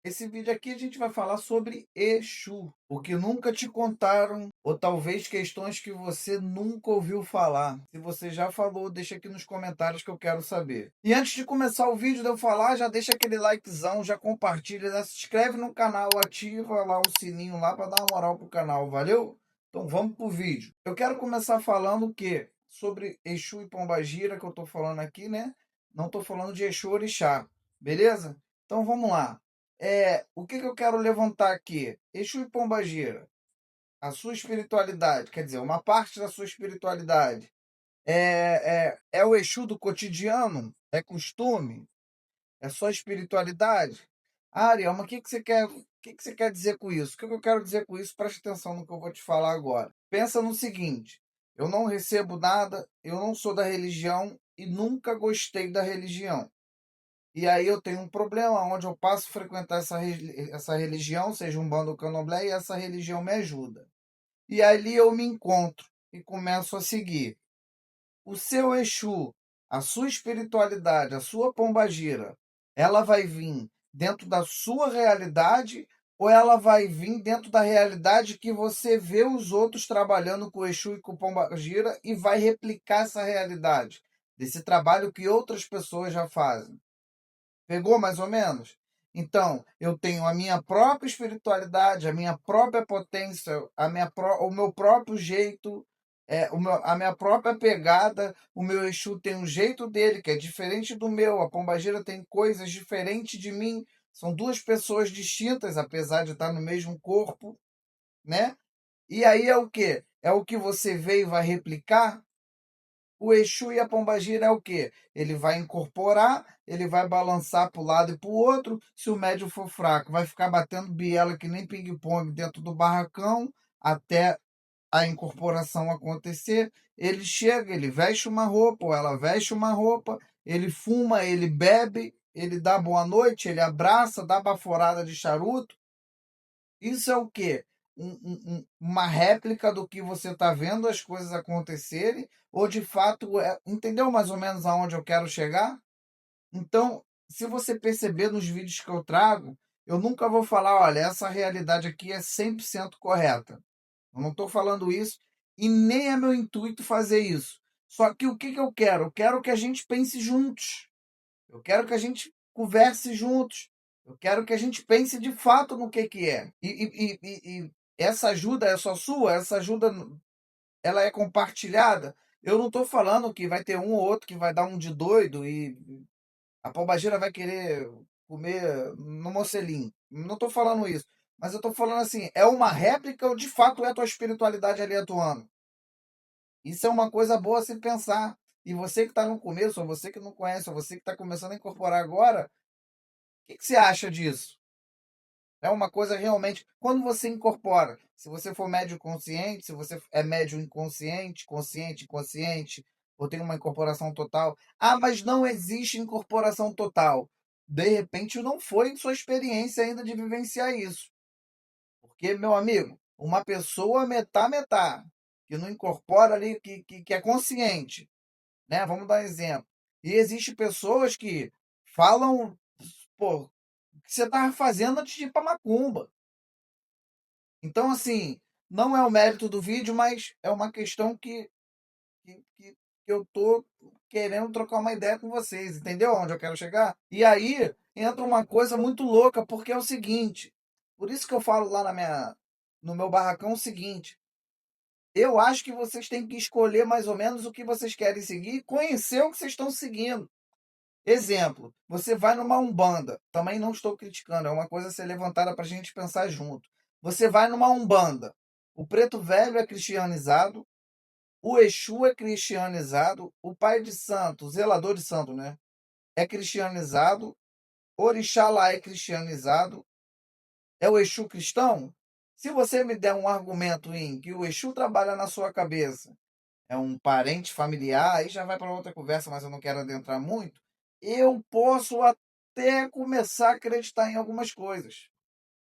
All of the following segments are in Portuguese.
Esse vídeo aqui a gente vai falar sobre Exu, o que nunca te contaram, ou talvez questões que você nunca ouviu falar. Se você já falou, deixa aqui nos comentários que eu quero saber. E antes de começar o vídeo de eu falar, já deixa aquele likezão, já compartilha, já se inscreve no canal, ativa lá o sininho lá para dar uma moral pro canal, valeu? Então vamos pro vídeo. Eu quero começar falando o quê? Sobre Exu e Pombagira, que eu tô falando aqui, né? Não tô falando de Exu Orixá, beleza? Então vamos lá. O que eu quero levantar aqui? Exu e Pombagira, a sua espiritualidade, quer dizer, uma parte da sua espiritualidade é o Exu do cotidiano? É costume? É só espiritualidade? Ariel, mas o que você quer dizer com isso? O que eu quero dizer com isso? Preste atenção no que eu vou te falar agora. Pensa no seguinte: eu não recebo nada, eu não sou da religião e nunca gostei da religião. E aí eu tenho um problema onde eu passo a frequentar essa religião, seja um bando ou candomblé, e essa religião me ajuda. E ali eu me encontro e começo a seguir. O seu Exu, a sua espiritualidade, a sua pombagira, ela vai vir dentro da sua realidade ou ela vai vir dentro da realidade que você vê os outros trabalhando com o Exu e com o pombagira e vai replicar essa realidade, desse trabalho que outras pessoas já fazem? Pegou mais ou menos? Então, eu tenho a minha própria espiritualidade, a minha própria potência, o meu próprio jeito, a minha própria pegada. O meu Exu tem um jeito dele que é diferente do meu. A Pombagira tem coisas diferentes de mim. São duas pessoas distintas, apesar de estar no mesmo corpo, né? E aí é o quê? É o que você vê e vai replicar? O Exu e a pombagira é o quê? Ele vai incorporar, ele vai balançar para o lado e para o outro. Se o médium for fraco, vai ficar batendo biela que nem ping-pong dentro do barracão até a incorporação acontecer. Ele chega, ele veste uma roupa, ou ela veste uma roupa, ele fuma, ele bebe, ele dá boa noite, ele abraça, dá baforada de charuto. Isso é o quê? Uma réplica do que você está vendo as coisas acontecerem, ou de fato, entendeu mais ou menos aonde eu quero chegar? Então, se você perceber nos vídeos que eu trago, eu nunca vou falar, olha, essa realidade aqui é 100% correta. Eu não estou falando isso e nem é meu intuito fazer isso. Só que o que eu quero? Eu quero que a gente pense juntos. Eu quero que a gente converse juntos. Eu quero que a gente pense de fato no que é. E essa ajuda é só sua? Essa ajuda ela é compartilhada? Eu não estou falando que vai ter um ou outro que vai dar um de doido e a pombagira vai querer comer no mocelinho. Não estou falando isso. Mas eu estou falando assim, é uma réplica ou de fato é a tua espiritualidade ali atuando? Isso é uma coisa boa a se pensar. E você que está no começo, ou você que não conhece, ou você que está começando a incorporar agora, que você acha disso? É uma coisa realmente. Quando você incorpora, se você for médio consciente, se você é médio inconsciente, consciente, inconsciente, ou tem uma incorporação total. Ah, mas não existe incorporação total. De repente não foi sua experiência ainda de vivenciar isso. Porque, meu amigo, uma pessoa metá, que não incorpora ali, que é consciente, né? Vamos dar um exemplo. E existe pessoas que falam, pô, o que você estava fazendo antes de ir para macumba. Então, assim, não é o mérito do vídeo, mas é uma questão que eu tô querendo trocar uma ideia com vocês, entendeu onde eu quero chegar? E aí entra uma coisa muito louca, porque é o seguinte, por isso que eu falo lá no meu barracão o seguinte, eu acho que vocês têm que escolher mais ou menos o que vocês querem seguir e conhecer o que vocês estão seguindo. Exemplo, você vai numa Umbanda, também não estou criticando, é uma coisa a ser levantada para a gente pensar junto. Você vai numa Umbanda, o preto velho é cristianizado, o Exu é cristianizado, o pai de santo, o zelador de santo, né? É cristianizado, Orixalá é cristianizado, é o Exu cristão? Se você me der um argumento em que o Exu trabalha na sua cabeça, é um parente familiar, aí já vai para outra conversa, mas eu não quero adentrar muito. Eu posso até começar a acreditar em algumas coisas.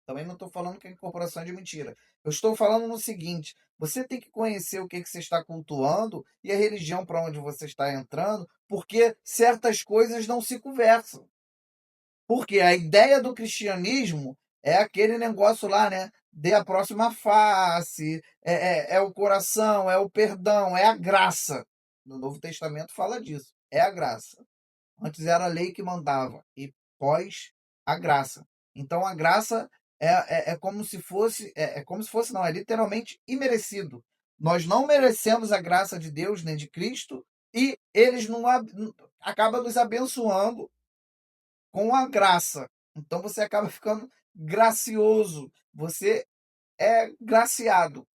Também não estou falando que a incorporação é de mentira. Eu estou falando no seguinte: você tem que conhecer o que você está cultuando e a religião para onde você está entrando, porque certas coisas não se conversam. Porque a ideia do cristianismo é aquele negócio lá, né? Dê a próxima face, é o coração, é o perdão, é a graça. No Novo Testamento fala disso, é a graça. Antes era a lei que mandava, e pós a graça. Então a graça é como se fosse, como se fosse, não, é literalmente imerecido. Nós não merecemos a graça de Deus nem de Cristo, e eles não acabam nos abençoando com a graça. Então você acaba ficando gracioso, você é graciado.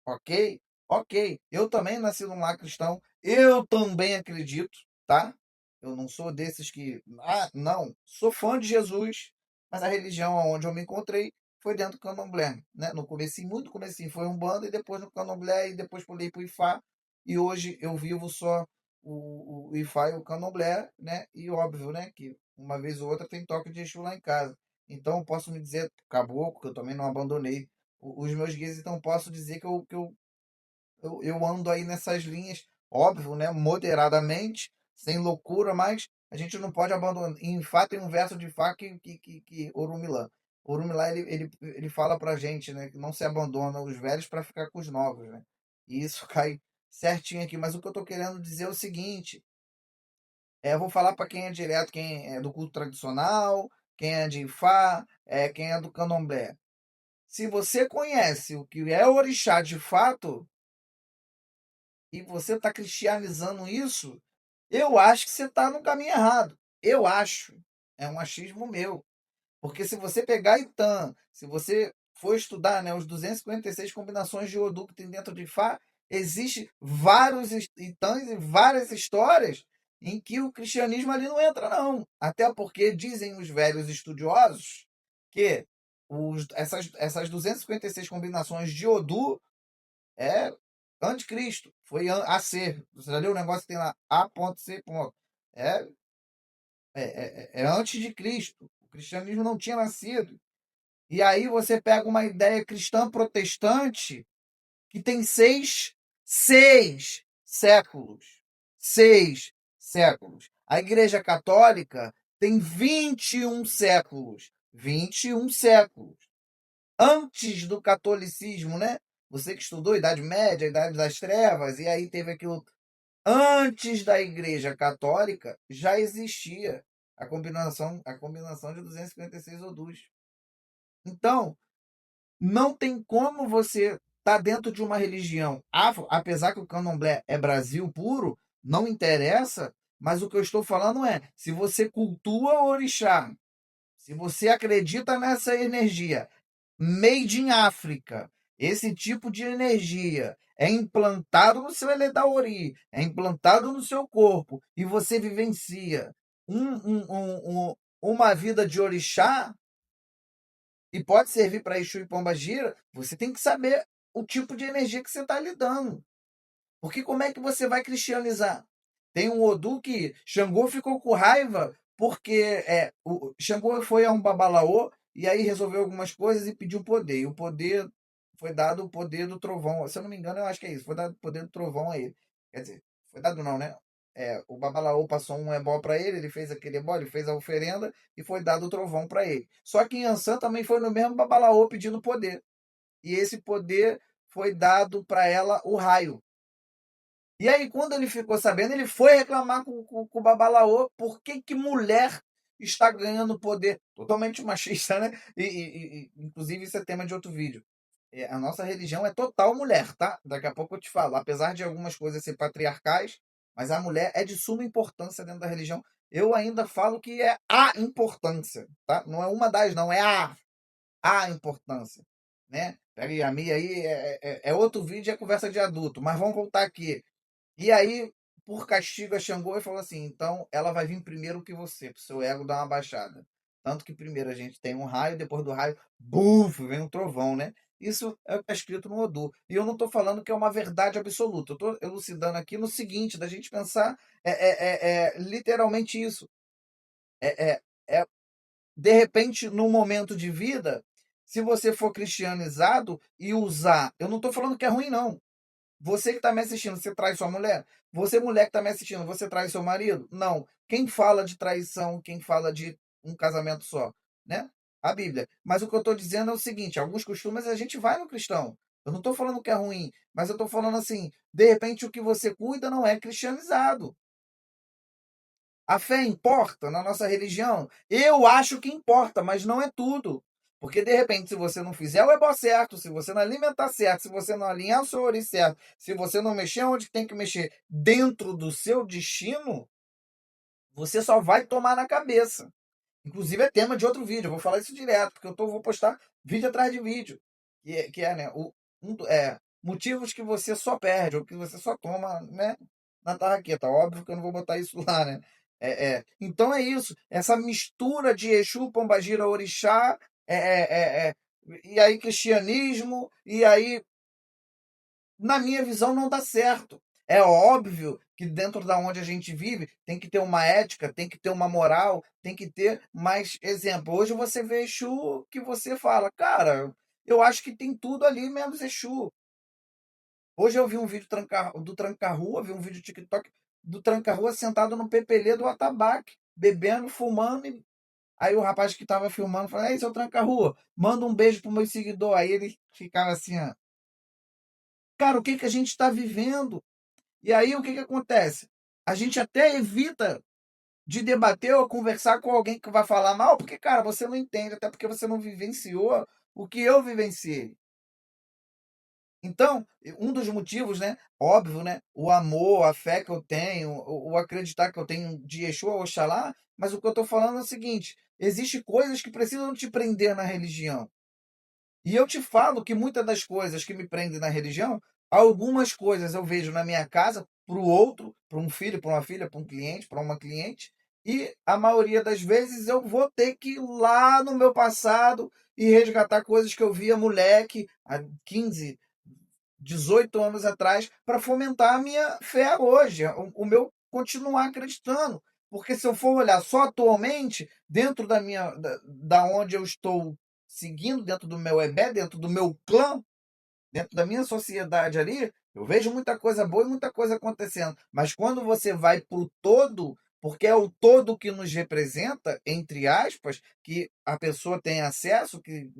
Ok? Ok. Eu também nasci num lar cristão. Eu também acredito, tá? Eu não sou desses que. Ah, não. Sou fã de Jesus, mas a religião onde eu me encontrei foi dentro do candomblé. Né? No comecinho, muito comecinho, foi Umbanda, e depois no candomblé, e depois pulei pro Ifá. E hoje eu vivo só o Ifá e o candomblé, né? E óbvio, né? Que uma vez ou outra tem toque de Exu lá em casa. Então eu posso me dizer caboclo, que eu também não abandonei os meus guias, então posso dizer que eu ando aí nessas linhas, óbvio, né? Moderadamente, sem loucura, mas a gente não pode abandonar. Em fato, tem um verso de Fá que Orumilã. Orumilã ele fala pra gente, né? Que não se abandona os velhos para ficar com os novos, né? E isso cai certinho aqui. Mas o que eu tô querendo dizer é o seguinte: eu vou falar para quem é direto, quem é do culto tradicional, quem é de Ifá, quem é do candomblé. Se você conhece o que é orixá de fato, e você está cristianizando isso, eu acho que você está no caminho errado. Eu acho. É um achismo meu. Porque se você pegar Itan, se você for estudar, né, os 256 combinações de Odu que tem dentro de Fá, existe vários Itãs e várias histórias em que o cristianismo ali não entra, não. Até porque dizem os velhos estudiosos que essas 256 combinações de Odu é anticristo. Foi a ser. Você já leu o negócio que tem lá A.C. É, é antes de Cristo. O cristianismo não tinha nascido. E aí você pega uma ideia cristã protestante que tem seis séculos. 6 séculos. A Igreja Católica tem 21 séculos. 21 séculos. Antes do catolicismo, né? Você que estudou Idade Média, Idade das Trevas, e aí teve aquilo. Antes da Igreja Católica já existia a combinação de 256 odus. Então, não tem como você estar dentro de uma religião afro, apesar que o candomblé é Brasil puro, não interessa, mas o que eu estou falando é, se você cultua o orixá, se você acredita nessa energia, made in África, esse tipo de energia é implantado no seu Eledaori, é implantado no seu corpo, e você vivencia uma vida de orixá, e pode servir para Exu e Pombagira, você tem que saber o tipo de energia que você está lidando. Porque como é que você vai cristianizar? Tem um Odu que Xangô ficou com raiva porque o Xangô foi a um babalaô e aí resolveu algumas coisas e pediu poder. E o poder foi dado o poder do trovão. Se eu não me engano, eu acho que é isso. Foi dado o poder do trovão a ele. Quer dizer, foi dado não, né? O babalaô passou um ebó para ele, ele fez aquele ebó, ele fez a oferenda e foi dado o trovão para ele. Só que em Ansan também foi no mesmo babalaô pedindo poder. E esse poder foi dado para ela o raio. E aí, quando ele ficou sabendo, ele foi reclamar com o Babalaô por que mulher está ganhando poder. Totalmente machista, né? Inclusive, isso é tema de outro vídeo. A nossa religião é total mulher, tá? Daqui a pouco eu te falo. Apesar de algumas coisas ser patriarcais, mas a mulher é de suma importância dentro da religião. Eu ainda falo que é a importância, tá? Não é uma das, não, é a importância, né? Pega aí, a Mia aí, é outro vídeo, é conversa de adulto. Mas vamos voltar aqui. E aí, por castigo, a Xangô e falou assim: então ela vai vir primeiro que você, pro seu ego dar uma baixada. Tanto que primeiro a gente tem um raio, depois do raio, buf, vem um trovão, né? Isso é o que está escrito no Odu. E eu não estou falando que é uma verdade absoluta. Eu estou elucidando aqui no seguinte, da gente pensar literalmente isso. É, é, é, de repente, num momento de vida, se você for cristianizado e usar. Eu não estou falando que é ruim, não. Você que está me assistindo, você trai sua mulher? Você, mulher que está me assistindo, você trai seu marido? Não. Quem fala de traição, quem fala de um casamento só, né? A Bíblia. Mas o que eu estou dizendo é o seguinte: alguns costumes a gente vai no cristão. Eu não estou falando que é ruim, mas eu estou falando assim: de repente o que você cuida não é cristianizado. A fé importa na nossa religião? Eu acho que importa, mas não é tudo. Porque, de repente, se você não fizer o ebó certo, se você não alimentar certo, se você não alinhar o seu ori certo, se você não mexer onde tem que mexer dentro do seu destino, você só vai tomar na cabeça. Inclusive é tema de outro vídeo, eu vou falar isso direto, porque vou postar vídeo atrás de vídeo. Que é, né, motivos que você só perde, ou que você só toma, né, na tarraqueta. Óbvio que eu não vou botar isso lá, né? Então é isso, essa mistura de Exu, Pombagira, Orixá, e aí cristianismo, e aí na minha visão, não dá certo. É óbvio que dentro da onde a gente vive tem que ter uma ética, tem que ter uma moral, tem que ter mais exemplo. Hoje você vê Exu que você fala, cara, eu acho que tem tudo ali menos Exu. Hoje eu vi um vídeo do Tranca-Rua, vi um vídeo do TikTok do Tranca-Rua sentado no pepelê do atabaque, bebendo, fumando. Aí o rapaz que tava filmando falou, ei, seu Tranca-Rua, manda um beijo pro meu seguidor. Aí ele ficava assim, ó, cara, o que que a gente está vivendo? E aí o que, que acontece? A gente até evita de debater ou conversar com alguém que vai falar mal, porque, cara, você não entende, até porque você não vivenciou o que eu vivenciei. Então, um dos motivos, né? Óbvio, né? O amor, a fé que eu tenho, o acreditar que eu tenho de Yeshua ou Oxalá, mas o que eu estou falando é o seguinte: existem coisas que precisam te prender na religião. E eu te falo que muitas das coisas que me prendem na religião, algumas coisas eu vejo na minha casa, para o outro, para um filho, para uma filha, para um cliente, para uma cliente, e a maioria das vezes eu vou ter que ir lá no meu passado e resgatar coisas que eu via moleque há 15, 18 anos atrás, para fomentar a minha fé hoje, o meu continuar acreditando. Porque se eu for olhar só atualmente, dentro da onde eu estou seguindo, dentro do meu EBé, dentro do meu clã, dentro da minha sociedade ali, eu vejo muita coisa boa e muita coisa acontecendo. Mas quando você vai para o todo, porque é o todo que nos representa, entre aspas, que a pessoa tem acesso, que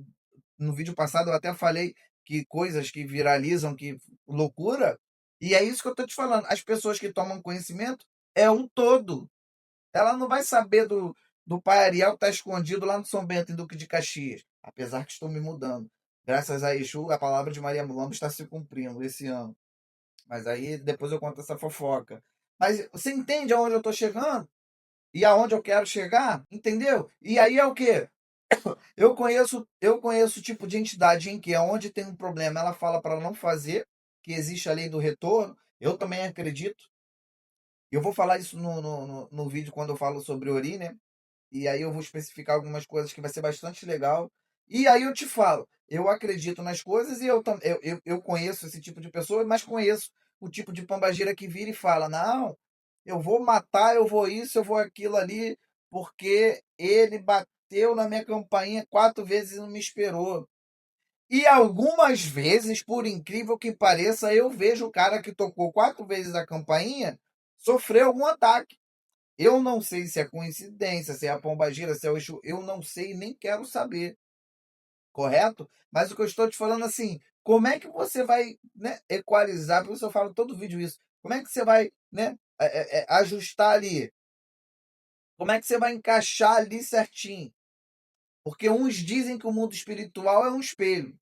no vídeo passado eu até falei que coisas que viralizam, que loucura, e é isso que eu estou te falando. As pessoas que tomam conhecimento é um todo. Ela não vai saber do pai Ariel que está escondido lá no São Bento, em Duque de Caxias. Apesar que estou me mudando. Graças a Exu, a palavra de Maria Mulamba está se cumprindo esse ano. Mas aí depois eu conto essa fofoca. Mas você entende aonde eu estou chegando? E aonde eu quero chegar? Entendeu? E aí é o quê? Eu conheço o tipo de entidade em que aonde tem um problema, ela fala para não fazer, que existe a lei do retorno. Eu também acredito. Eu vou falar isso no vídeo quando eu falo sobre Ori, né? E aí eu vou especificar algumas coisas que vai ser bastante legal. E aí eu te falo, eu acredito nas coisas e eu conheço esse tipo de pessoa, mas conheço o tipo de pombagira que vira e fala, não, eu vou matar, eu vou isso, eu vou aquilo ali, porque ele bateu na minha campainha 4 vezes e não me esperou. E algumas vezes, por incrível que pareça, eu vejo o cara que tocou 4 vezes a campainha sofrer algum ataque. Eu não sei se é coincidência, se é a pombagira, se é o Exu, eu não sei e nem quero saber, correto? Mas o que eu estou te falando assim, como é que você vai, né, equalizar, por isso eu falo todo vídeo isso, como é que você vai, né, ajustar ali? Como é que você vai encaixar ali certinho? Porque uns dizem que o mundo espiritual é um espelho.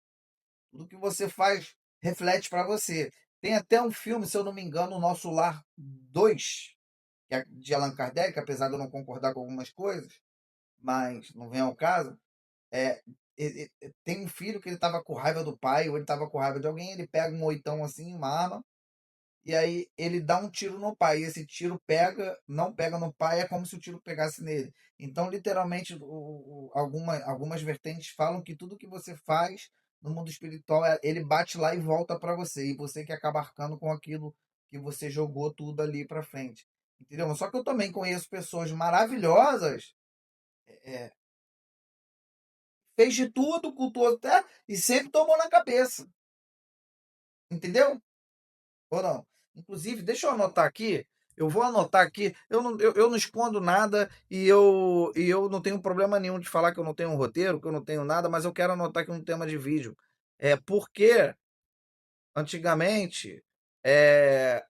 Tudo que você faz reflete para você. Tem até um filme, se eu não me engano, O Nosso Lar 2, que é de Allan Kardec, apesar de eu não concordar com algumas coisas, mas não vem ao caso. É, tem um filho que ele tava com raiva do pai, ou ele tava com raiva de alguém, ele pega um oitão assim, uma arma, e aí ele dá um tiro no pai. E esse tiro pega, não pega no pai, é como se o tiro pegasse nele. Então, literalmente, algumas vertentes falam que tudo que você faz no mundo espiritual, ele bate lá e volta para você. E você que acaba arcando com aquilo que você jogou tudo ali para frente. Entendeu? Só que eu também conheço pessoas maravilhosas, é, fez de tudo, cultuou até, e sempre tomou na cabeça. Entendeu? Ou não? Inclusive, deixa eu anotar aqui. Eu vou anotar aqui. Eu não escondo nada e eu não tenho problema nenhum de falar que eu não tenho um roteiro, que eu não tenho nada, mas eu quero anotar aqui um tema de vídeo. Porque antigamente, é,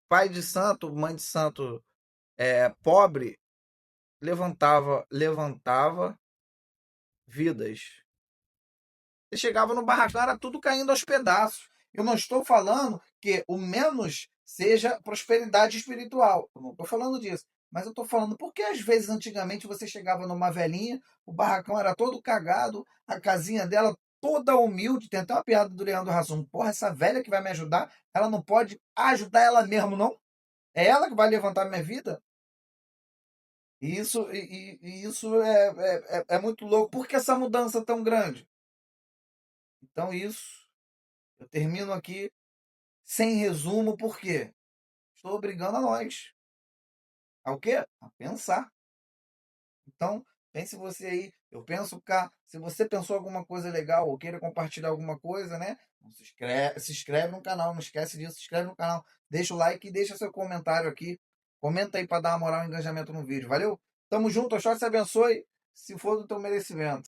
pai de santo, mãe de santo pobre levantava vidas. Você chegava no barracão, era tudo caindo aos pedaços. Eu não estou falando que o menos seja prosperidade espiritual. Eu não estou falando disso. Mas eu estou falando porque às vezes antigamente você chegava numa velhinha, o barracão era todo cagado, a casinha dela toda humilde. Tem até uma piada do Leandro Hassum. Porra, essa velha que vai me ajudar, ela não pode ajudar ela mesmo, não? É ela que vai levantar minha vida? E isso é muito louco. Por que essa mudança tão grande? Então, isso, eu termino aqui sem resumo, por quê? Estou obrigando a nós. A o quê? A pensar. Então, pense você aí, eu penso cá. Se você pensou alguma coisa legal ou queira compartilhar alguma coisa, né? Se inscreve no canal, não esquece disso, se inscreve no canal, deixa o like e deixa seu comentário aqui. Comenta aí para dar uma moral e engajamento no vídeo. Valeu? Tamo junto, Oxóssi te abençoe, se for do teu merecimento.